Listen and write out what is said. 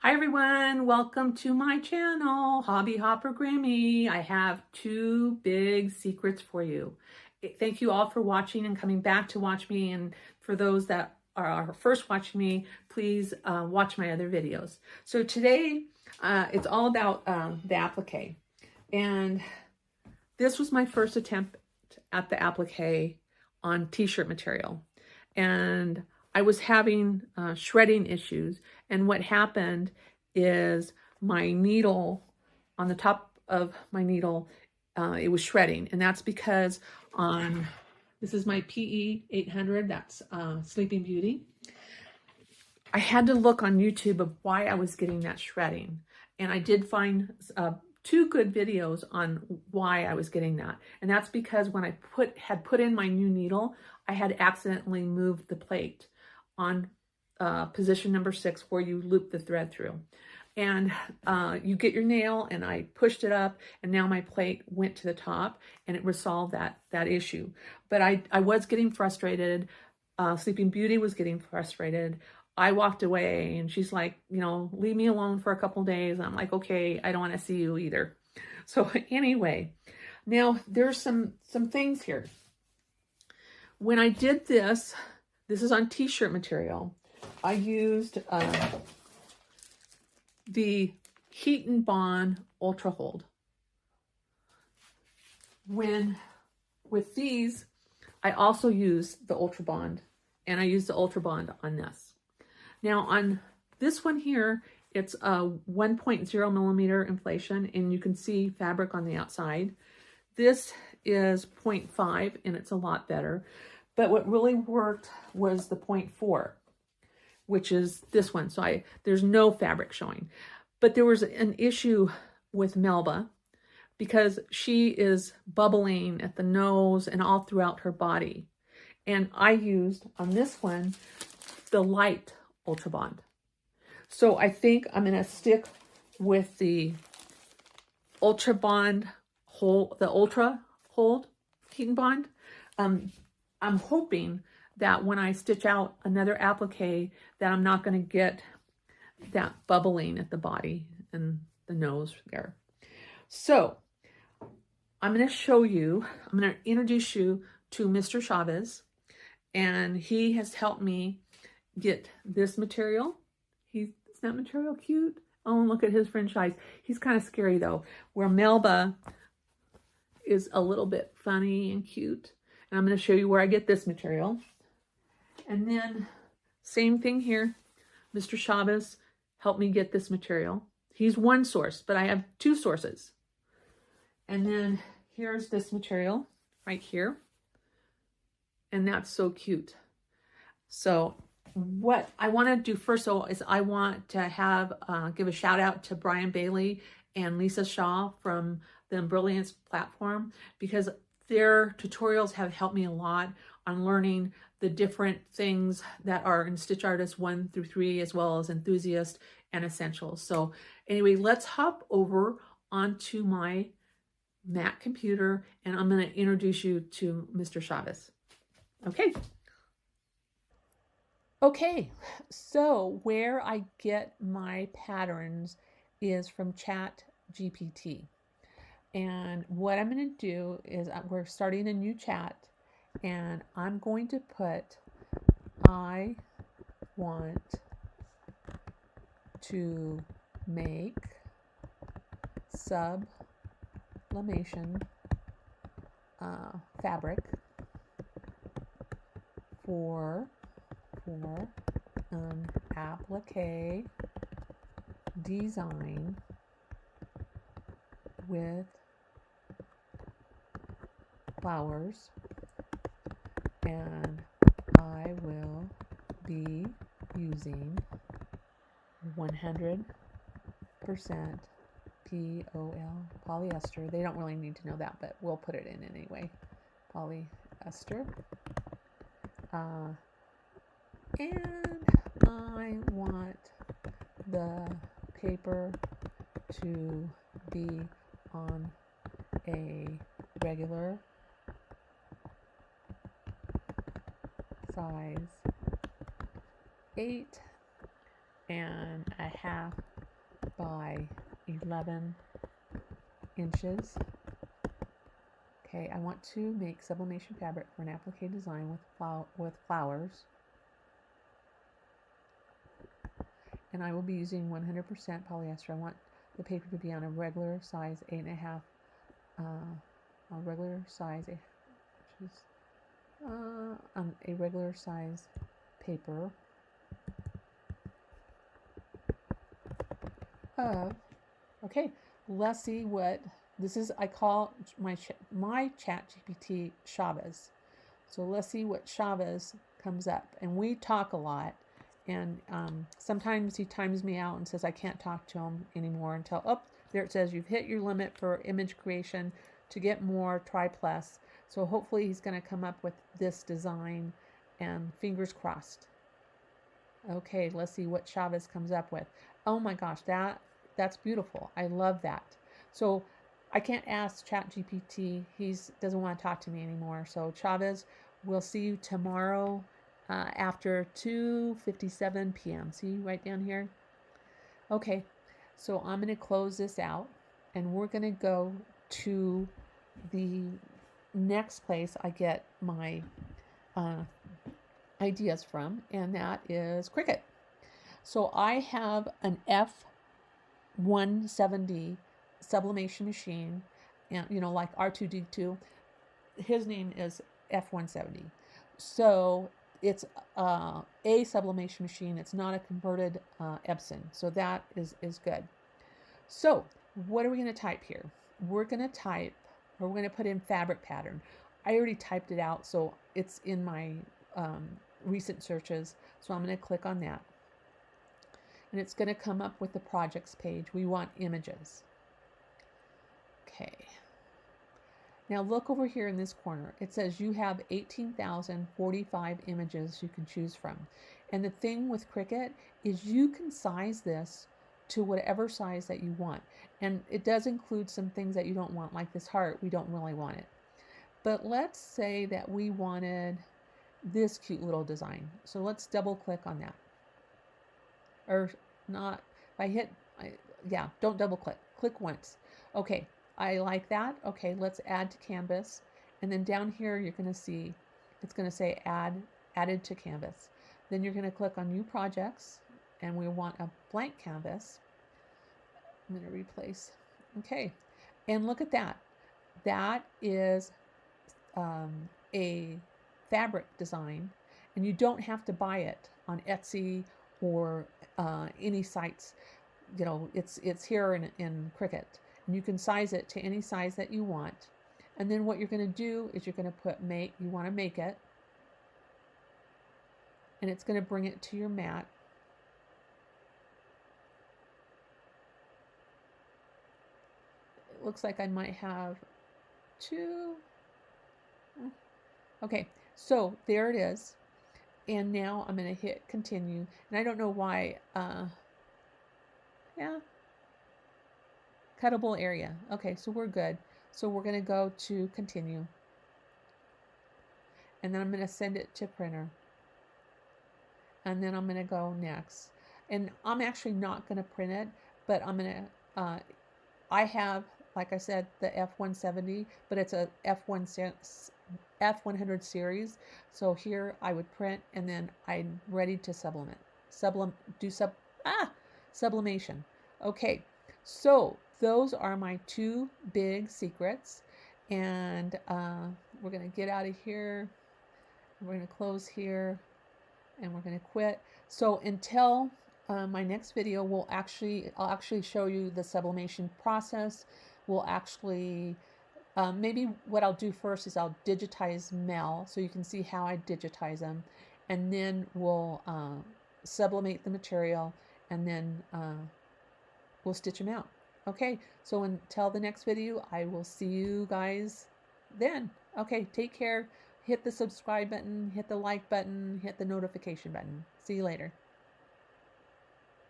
Hi everyone, welcome to my channel, Hobby Hopper Grammy. I have two big secrets for you. Thank you all for watching and coming back to watch me, and for those that are first watching me, please watch my other videos. So today, it's all about the applique. And this was my first attempt at the applique on t-shirt material. And I was having shredding issues, and what happened is my needle, on the top of my needle, it was shredding, and that's because this is my PE 800, that's Sleeping Beauty. I had to look on YouTube of why I was getting that shredding, and I did find two good videos on why I was getting that. And that's because when I had put in my new needle, I had accidentally moved the plate on position number 6 where you loop the thread through. And you get your nail, and I pushed it up, and now my plate went to the top, and it resolved that issue. But I was getting frustrated. Sleeping Beauty was getting frustrated. I walked away, and she's like, leave me alone for a couple days. I'm like, okay, I don't want to see you either. So anyway, now there's some things here. When I did this is on t-shirt material. I used the Heat and Bond Ultra Hold. With these, I also use the Ultra Bond, and I use the Ultra Bond on this. Now on this one here, it's a 1.0 millimeter inflation, and you can see fabric on the outside. This is 0.5, and it's a lot better. But what really worked was the 0.4, which is this one. So there's no fabric showing. But there was an issue with Melba because she is bubbling at the nose and all throughout her body. And I used on this one the light Ultra Bond. So I think I'm going to stick with the Ultra Bond hold, the Ultra Hold Heat and Bond. I'm hoping that when I stitch out another applique that I'm not going to get that bubbling at the body and the nose there. So I'm going to show you, I'm going to introduce you to Mr. Chavez, and he has helped me get this material. Isn't that material cute? Oh, look at his French eyes. He's kind of scary though, where Melba is a little bit funny and cute. And I'm going to show you where I get this material. And then same thing here. Mr. Chavez helped me get this material. He's one source, but I have two sources. And then here's this material right here. And that's so cute. So what I want to do first is I want to give a shout out to Brian Bailey and Lisa Shaw from the Embroidery platform, because their tutorials have helped me a lot on learning the different things that are in Stitch Artist 1 through 3, as well as Enthusiast and Essentials. So anyway, let's hop over onto my Mac computer, and I'm going to introduce you to Mr. Chavez. Okay, so where I get my patterns is from ChatGPT. And what I'm going to do is we're starting a new chat, and I'm going to put, I want to make sublimation fabric for an applique design with flowers, and I will be using 100% POL, polyester. They don't really need to know that, but we'll put it in anyway. Polyester. And I want the paper to be on a regular size 8 and a half by 11 inches. Okay, I want to make sublimation fabric for an applique design with flowers. And I will be using 100% polyester. I want the paper to be on a regular size 8.5, a regular size, which is on a regular size paper of, okay, let's see what this is. I call my ChatGPT Chavez. So let's see what Chavez comes up. And we talk a lot. And sometimes he times me out and says I can't talk to him anymore until, oh, there it says you've hit your limit for image creation. To get more, try plus. So hopefully he's going to come up with this design, and fingers crossed. Okay, let's see what Chavez comes up with. Oh my gosh, that's beautiful. I love that. So I can't ask ChatGPT. He doesn't want to talk to me anymore. So Chavez, we'll see you tomorrow after 2:57 p.m. See right down here? Okay, so I'm going to close this out, and we're going to go to the next place I get my ideas from, and that is Cricut. So I have an F170 sublimation machine, and like R2D2. His name is F170. So it's a sublimation machine. It's not a converted Epson. So that is good. So what are we going to type here? We're going to put in fabric pattern. I already typed it out, so it's in my recent searches. So I'm going to click on that. And it's going to come up with the projects page. We want images. Okay. Now look over here in this corner. It says you have 18,045 images you can choose from. And the thing with Cricut is you can size this to whatever size that you want. And it does include some things that you don't want, like this heart. We don't really want it. But let's say that we wanted this cute little design. So let's double click on that. Or not, if yeah, don't double click. Click once. Okay, I like that. Okay, let's add to canvas. And then down here, you're going to see, it's going to say added to canvas. Then you're going to click on new projects, and we want a blank canvas. I'm going to replace. Okay, and look at that. That is a fabric design, and you don't have to buy it on Etsy or any sites. It's here in Cricut, and you can size it to any size that you want. And then what you're going to do is you're going to put make. You want to make it, and it's going to bring it to your mat. It looks like I might have two. Okay, so there it is. And now I'm going to hit continue. And I don't know why. Yeah. Cuttable area. Okay, so we're good. So we're going to go to continue. And then I'm going to send it to printer. And then I'm going to go next. And I'm actually not going to print it, but I'm going to, I have, like I said, the F170, but it's a F100 series. So here I would print, and then I'm ready to sublimation. Okay, so those are my two big secrets, and we're going to get out of here. We're going to close here, and we're going to quit. So until my next video, I'll actually show you the sublimation process. We'll actually maybe what I'll do first is I'll digitize Mel so you can see how I digitize them, and then we'll sublimate the material, and then we'll stitch them out. Okay, so until the next video, I will see you guys then. Okay, take care. Hit the subscribe button, hit the like button, hit the notification button. See you later.